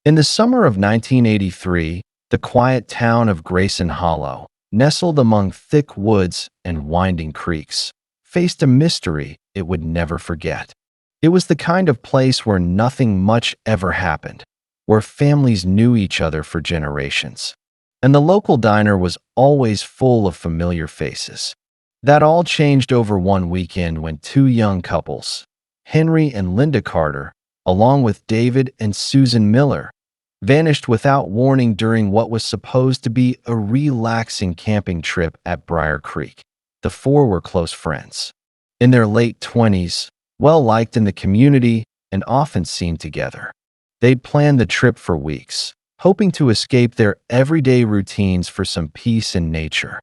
In the summer of 1983, the quiet town of Grayson Hollow, nestled among thick woods and winding creeks, faced a mystery it would never forget. It was the kind of place where nothing much ever happened, where families knew each other for generations, and the local diner was always full of familiar faces. That all changed over one weekend when two young couples, Henry and Linda Carter, along with David and Susan Miller, vanished without warning during what was supposed to be a relaxing camping trip at Briar Creek. The four were close friends, in their late 20s, well-liked in the community, and often seen together. They'd planned the trip for weeks, hoping to escape their everyday routines for some peace in nature.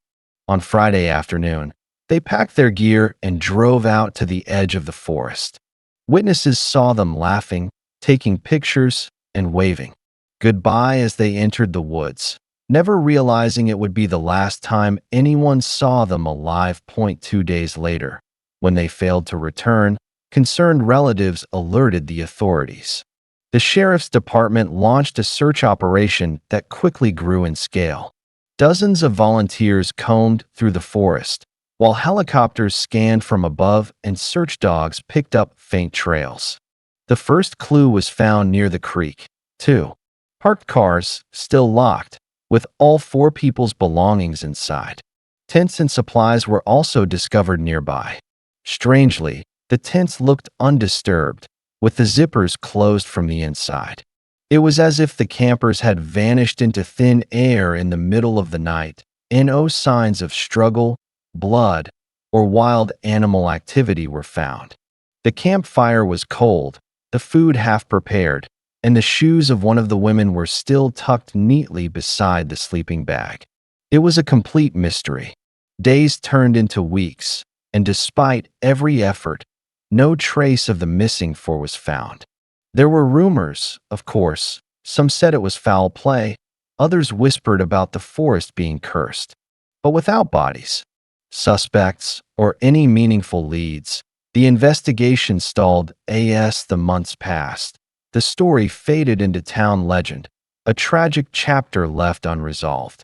On Friday afternoon, they packed their gear and drove out to the edge of the forest. Witnesses saw them laughing, taking pictures, and waving goodbye as they entered the woods, never realizing it would be the last time anyone saw them alive. 2 days later, when they failed to return, concerned relatives alerted the authorities. The sheriff's department launched a search operation that quickly grew in scale. Dozens of volunteers combed through the forest, while helicopters scanned from above and search dogs picked up faint trails. The first clue was found near the creek, two parked cars, still locked, with all four people's belongings inside. Tents and supplies were also discovered nearby. Strangely, the tents looked undisturbed, with the zippers closed from the inside. It was as if the campers had vanished into thin air in the middle of the night, and no signs of struggle, blood, or wild animal activity were found. The campfire was cold, the food half prepared, and the shoes of one of the women were still tucked neatly beside the sleeping bag. It was a complete mystery. Days turned into weeks, and despite every effort, no trace of the missing four was found. There were rumors, of course. Some said it was foul play, others whispered about the forest being cursed. But without bodies, suspects, or any meaningful leads, the investigation stalled. As the months passed, the story faded into town legend, a tragic chapter left unresolved.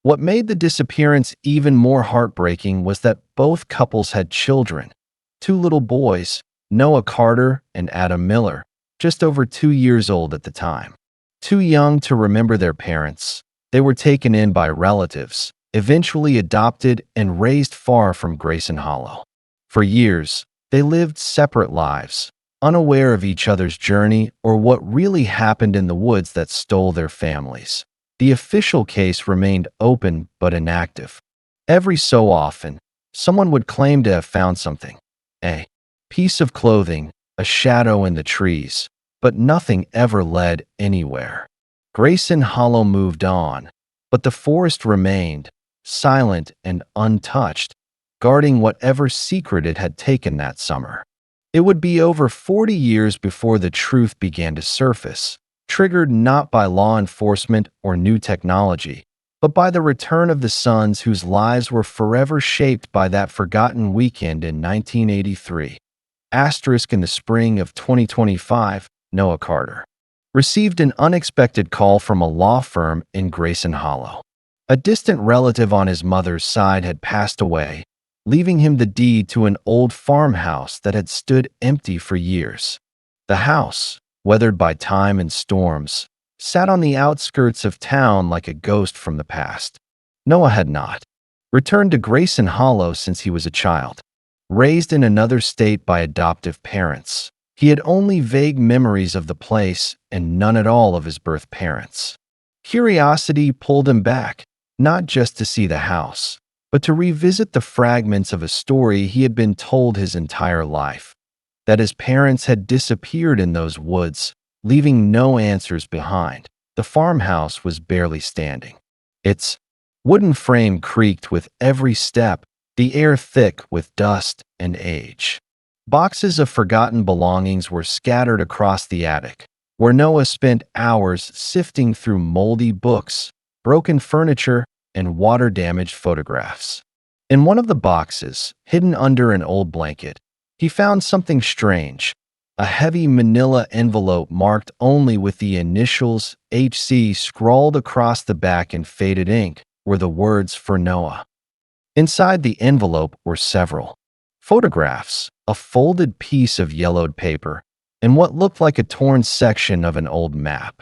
What made the disappearance even more heartbreaking was that both couples had children, two little boys, Noah Carter and Adam Miller, just over 2 years old at the time. Too young to remember their parents, they were taken in by relatives, eventually adopted and raised far from Grayson Hollow. For years, they lived separate lives, unaware of each other's journey or what really happened in the woods that stole their families. The official case remained open but inactive. Every so often, someone would claim to have found something, a piece of clothing, a shadow in the trees, but nothing ever led anywhere. Grayson Hollow moved on, but the forest remained, silent and untouched, guarding whatever secret it had taken that summer. It would be over 40 years before the truth began to surface, triggered not by law enforcement or new technology, but by the return of the sons whose lives were forever shaped by that forgotten weekend in 1983. In the spring of 2025, Noah Carter received an unexpected call from a law firm in Grayson Hollow. A distant relative on his mother's side had passed away, leaving him the deed to an old farmhouse that had stood empty for years. The house, weathered by time and storms, sat on the outskirts of town like a ghost from the past. Noah had not returned to Grayson Hollow since he was a child. Raised in another state by adoptive parents, he had only vague memories of the place and none at all of his birth parents. Curiosity pulled him back, not just to see the house, but to revisit the fragments of a story he had been told his entire life, that his parents had disappeared in those woods, leaving no answers behind. The farmhouse was barely standing. Its wooden frame creaked with every step, the air thick with dust and age. Boxes of forgotten belongings were scattered across the attic, where Noah spent hours sifting through moldy books, broken furniture, and water-damaged photographs. In one of the boxes, hidden under an old blanket, he found something strange, A heavy manila envelope marked only with the initials HC scrawled across the back in faded ink were the words for Noah. Inside the envelope were several photographs, a folded piece of yellowed paper, and what looked like a torn section of an old map.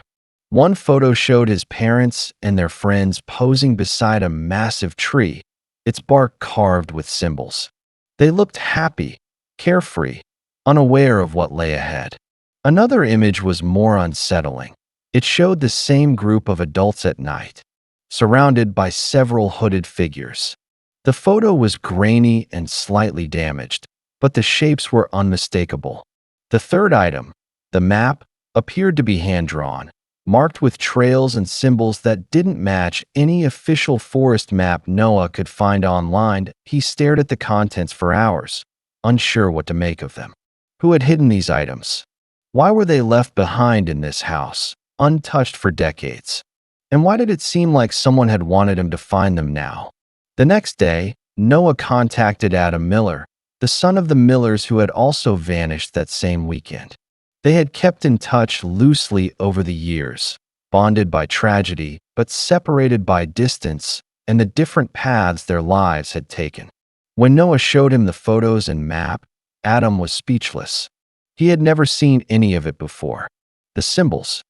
One photo showed his parents and their friends posing beside a massive tree, its bark carved with symbols. They looked happy, carefree, unaware of what lay ahead. Another image was more unsettling. It showed the same group of adults at night, surrounded by several hooded figures. The photo was grainy and slightly damaged, but the shapes were unmistakable. The third item, the map, appeared to be hand-drawn, marked with trails and symbols that didn't match any official forest map Noah could find online. He stared at the contents for hours, unsure what to make of them. Who had hidden these items? Why were they left behind in this house, untouched for decades? And why did it seem like someone had wanted him to find them now? The next day, Noah contacted Adam Miller, the son of the Millers who had also vanished that same weekend. They had kept in touch loosely over the years, bonded by tragedy, but separated by distance and the different paths their lives had taken. When Noah showed him the photos and map, Adam was speechless. He had never seen any of it before. The symbols,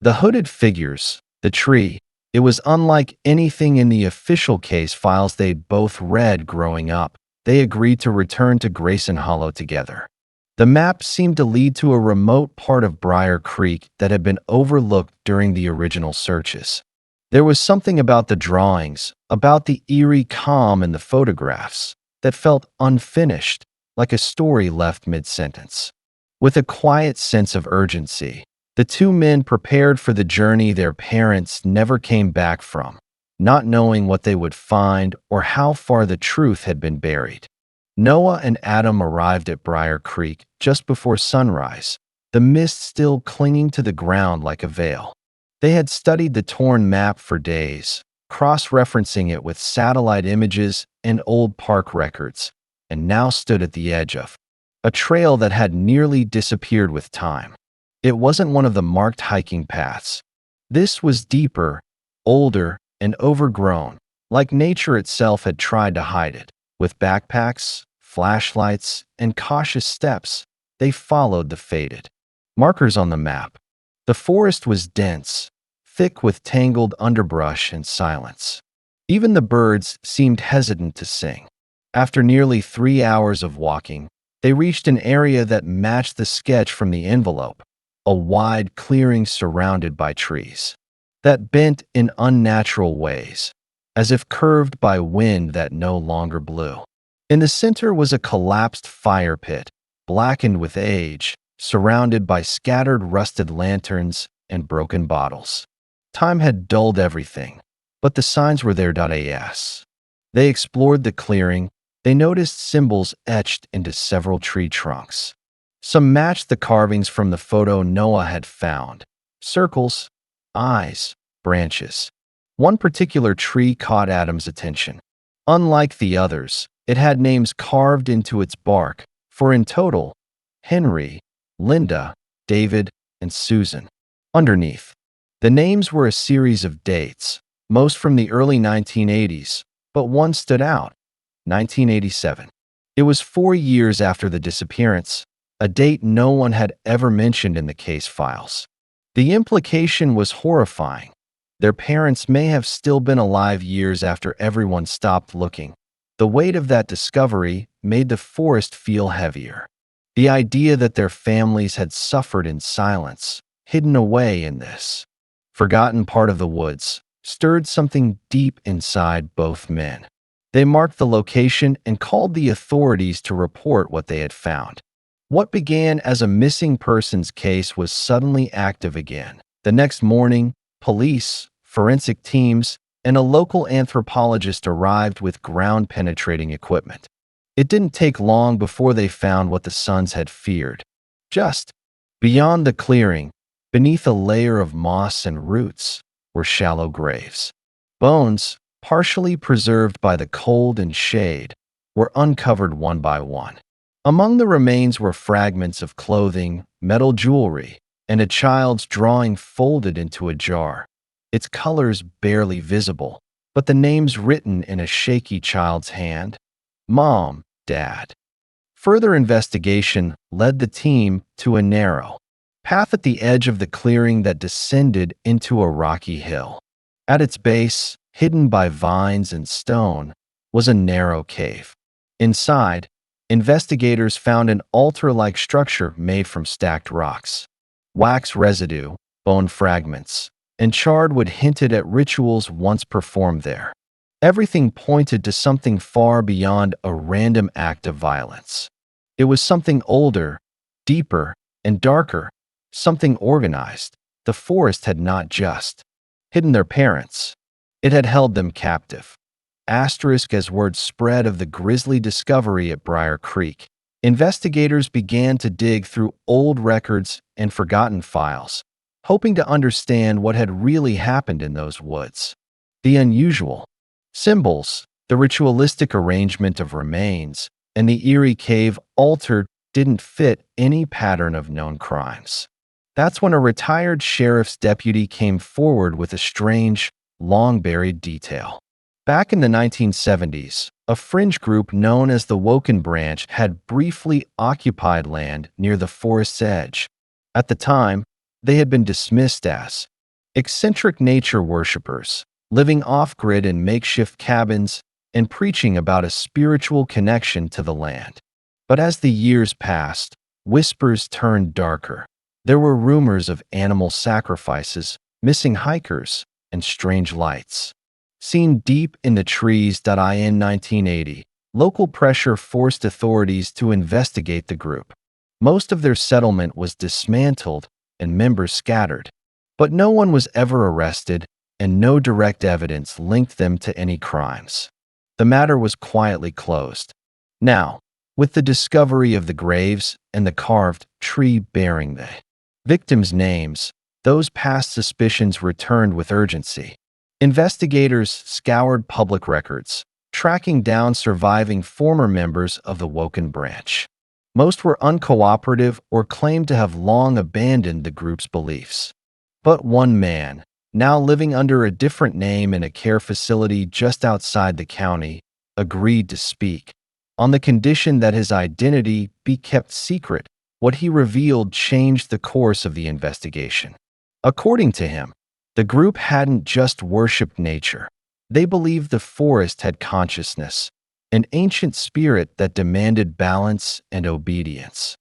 the hooded figures, the tree, it was unlike anything in the official case files they'd both read growing up. They agreed to return to Grayson Hollow together. The map seemed to lead to a remote part of Briar Creek that had been overlooked during the original searches. There was something about the drawings, about the eerie calm in the photographs, that felt unfinished, like a story left mid-sentence. With a quiet sense of urgency, the two men prepared for the journey their parents never came back from, not knowing what they would find or how far the truth had been buried. Noah and Adam arrived at Briar Creek just before sunrise, the mist still clinging to the ground like a veil. They had studied the torn map for days, cross-referencing it with satellite images and old park records, and now stood at the edge of a trail that had nearly disappeared with time. It wasn't one of the marked hiking paths. This was deeper, older, and overgrown, like nature itself had tried to hide it. With backpacks, flashlights, and cautious steps, they followed the faded markers on the map. The forest was dense, thick with tangled underbrush and silence. Even the birds seemed hesitant to sing. After nearly 3 hours of walking, they reached an area that matched the sketch from the envelope. A wide clearing surrounded by trees that bent in unnatural ways, as if curved by wind that no longer blew. In the center was a collapsed fire pit, blackened with age, surrounded by scattered rusted lanterns and broken bottles. Time had dulled everything, but the signs were there. As they explored the clearing, they noticed symbols etched into several tree trunks. Some matched the carvings from the photo Noah had found. Circles, eyes, branches. One particular tree caught Adam's attention. Unlike the others, it had names carved into its bark, for in total, Henry, Linda, David, and Susan. Underneath, the names were a series of dates, most from the early 1980s, but one stood out, 1987. It was 4 years after the disappearance, a date no one had ever mentioned in the case files. The implication was horrifying. Their parents may have still been alive years after everyone stopped looking. The weight of that discovery made the forest feel heavier. The idea that their families had suffered in silence, hidden away in this forgotten part of the woods, stirred something deep inside both men. They marked the location and called the authorities to report what they had found. What began as a missing persons case was suddenly active again. The next morning, police, forensic teams, and a local anthropologist arrived with ground-penetrating equipment. It didn't take long before they found what the sons had feared. Just beyond the clearing, beneath a layer of moss and roots, were shallow graves. Bones, partially preserved by the cold and shade, were uncovered one by one. Among the remains were fragments of clothing, metal jewelry, and a child's drawing folded into a jar, its colors barely visible, but the names written in a shaky child's hand. Mom, Dad. Further investigation led the team to a narrow path at the edge of the clearing that descended into a rocky hill. At its base, hidden by vines and stone, was a narrow cave. Inside, investigators found an altar-like structure made from stacked rocks. Wax residue, bone fragments, and charred wood hinted at rituals once performed there. Everything pointed to something far beyond a random act of violence. It was something older, deeper, and darker, something organized. The forest had not just hidden their parents. It had held them captive. Asterisk as word spread of the grisly discovery at Briar Creek, investigators began to dig through old records and forgotten files, hoping to understand what had really happened in those woods. The unusual symbols, the ritualistic arrangement of remains, and the eerie cave altar didn't fit any pattern of known crimes. That's when a retired sheriff's deputy came forward with a strange, long-buried detail. Back in the 1970s, a fringe group known as the Woken Branch had briefly occupied land near the forest's edge. At the time, they had been dismissed as eccentric nature worshippers, living off-grid in makeshift cabins and preaching about a spiritual connection to the land. But as the years passed, whispers turned darker. There were rumors of animal sacrifices, missing hikers, and strange lights. Seen deep in the trees. In 1980, local pressure forced authorities to investigate the group. Most of their settlement was dismantled and members scattered, but no one was ever arrested and no direct evidence linked them to any crimes. The matter was quietly closed. Now, with the discovery of the graves and the carved tree bearing the victims' names, those past suspicions returned with urgency. Investigators scoured public records, tracking down surviving former members of the Woken Branch. Most were uncooperative or claimed to have long abandoned the group's beliefs. But one man, now living under a different name in a care facility just outside the county, agreed to speak, on the condition that his identity be kept secret. What he revealed changed the course of the investigation. According to him, the group hadn't just worshipped nature. They believed the forest had consciousness, an ancient spirit that demanded balance and obedience.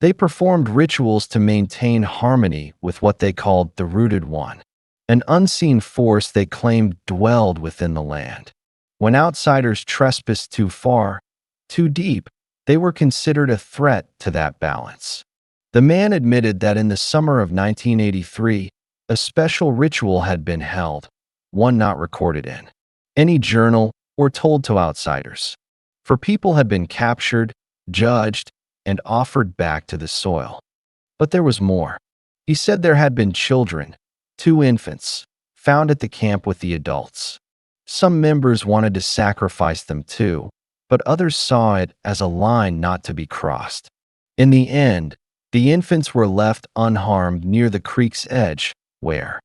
They performed rituals to maintain harmony with what they called the Rooted One, an unseen force they claimed dwelled within the land. When outsiders trespassed too far, too deep, they were considered a threat to that balance. The man admitted that in the summer of 1983, a special ritual had been held, one not recorded in any journal or told to outsiders. For people had been captured, judged, and offered back to the soil. But there was more. He said there had been children, 2 infants, found at the camp with the adults. Some members wanted to sacrifice them too, but others saw it as a line not to be crossed. In the end, the infants were left unharmed near the creek's edge, where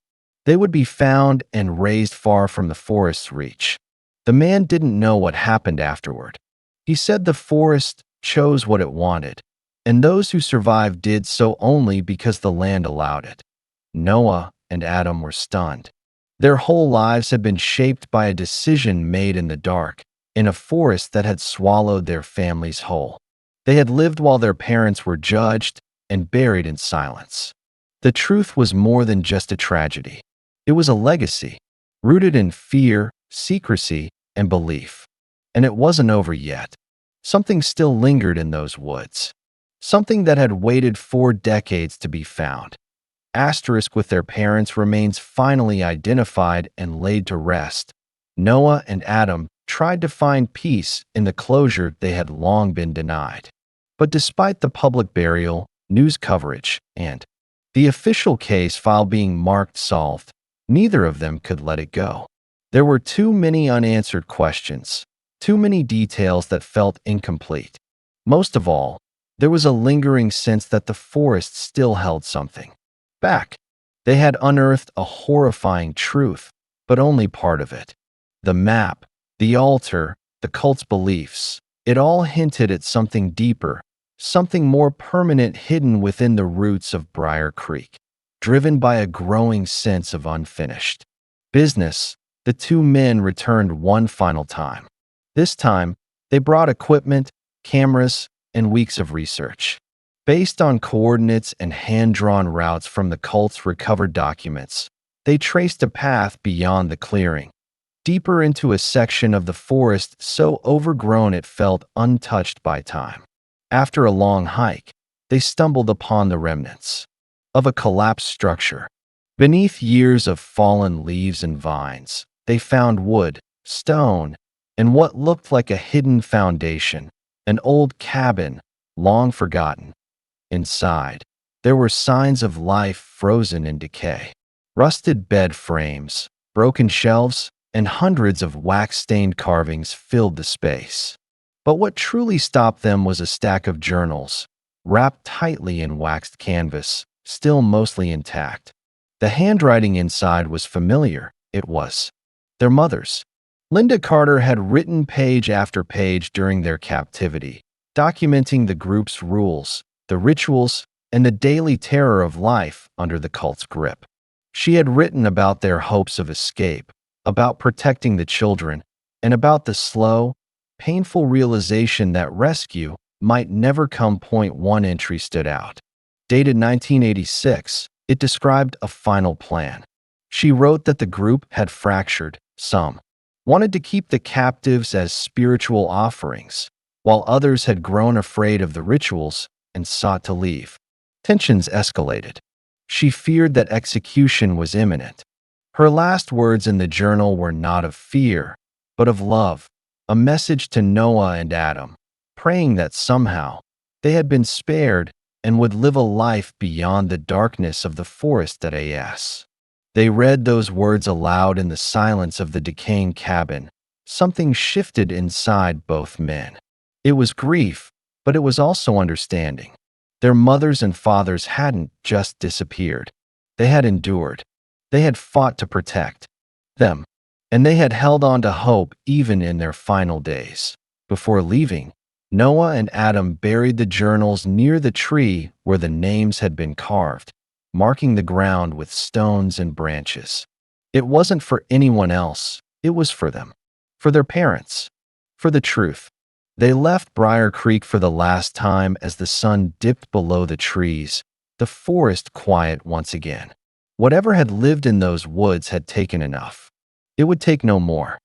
they would be found and raised far from the forest's reach. The man didn't know what happened afterward. He said the forest chose what it wanted, and those who survived did so only because the land allowed it. Noah and Adam were stunned. Their whole lives had been shaped by a decision made in the dark, in a forest that had swallowed their families whole. They had lived while their parents were judged and buried in silence. The truth was more than just a tragedy. It was a legacy, rooted in fear, secrecy, and belief. And it wasn't over yet. Something still lingered in those woods. Something that had waited 4 decades to be found. Asterisk with their parents' remains finally identified and laid to rest. Noah and Adam tried to find peace in the closure they had long been denied. But despite the public burial, news coverage, and the official case file being marked solved, neither of them could let it go. There were too many unanswered questions, too many details that felt incomplete. Most of all, There was a lingering sense that the forest still held something back. They had unearthed a horrifying truth, but only part of it. The map, the altar, the cult's beliefs, it all hinted at something deeper, something more permanent hidden within the roots of Briar Creek. Driven by a growing sense of unfinished business, the two men returned one final time. This time, they brought equipment, cameras, and weeks of research. Based on coordinates and hand-drawn routes from the cult's recovered documents, they traced a path beyond the clearing, deeper into a section of the forest so overgrown it felt untouched by time. After a long hike, they stumbled upon the remnants of a collapsed structure. Beneath years of fallen leaves and vines, they found wood, stone, and what looked like a hidden foundation, an old cabin, long forgotten. Inside, there were signs of life frozen in decay. Rusted bed frames, broken shelves, and hundreds of wax-stained carvings filled the space. But what truly stopped them was a stack of journals, wrapped tightly in waxed canvas, still mostly intact. The handwriting inside was familiar. It was their mother's. Linda Carter had written page after page during their captivity, documenting the group's rules, the rituals, and the daily terror of life under the cult's grip. She had written about their hopes of escape, about protecting the children, and about the slow, painful realization that rescue might never come. One entry stood out. Dated 1986, it described a final plan. She wrote that the group had fractured. Some wanted to keep the captives as spiritual offerings, while others had grown afraid of the rituals and sought to leave. Tensions escalated. She feared that execution was imminent. Her last words in the journal were not of fear, but of love, a message to Noah and Adam, praying that somehow they had been spared and would live a life beyond the darkness of the forest at AS. They read those words aloud in the silence of the decaying cabin. Something shifted inside both men. It was grief, but it was also understanding. Their mothers and fathers hadn't just disappeared. They had endured. They had fought to protect them, and they had held on to hope even in their final days. Before leaving, Noah and Adam buried the journals near the tree where the names had been carved, marking the ground with stones and branches. It wasn't for anyone else. It was for them, for their parents, for the truth. They left Briar Creek for the last time as the sun dipped below the trees, the forest quiet once again. Whatever had lived in those woods had taken enough. It would take no more.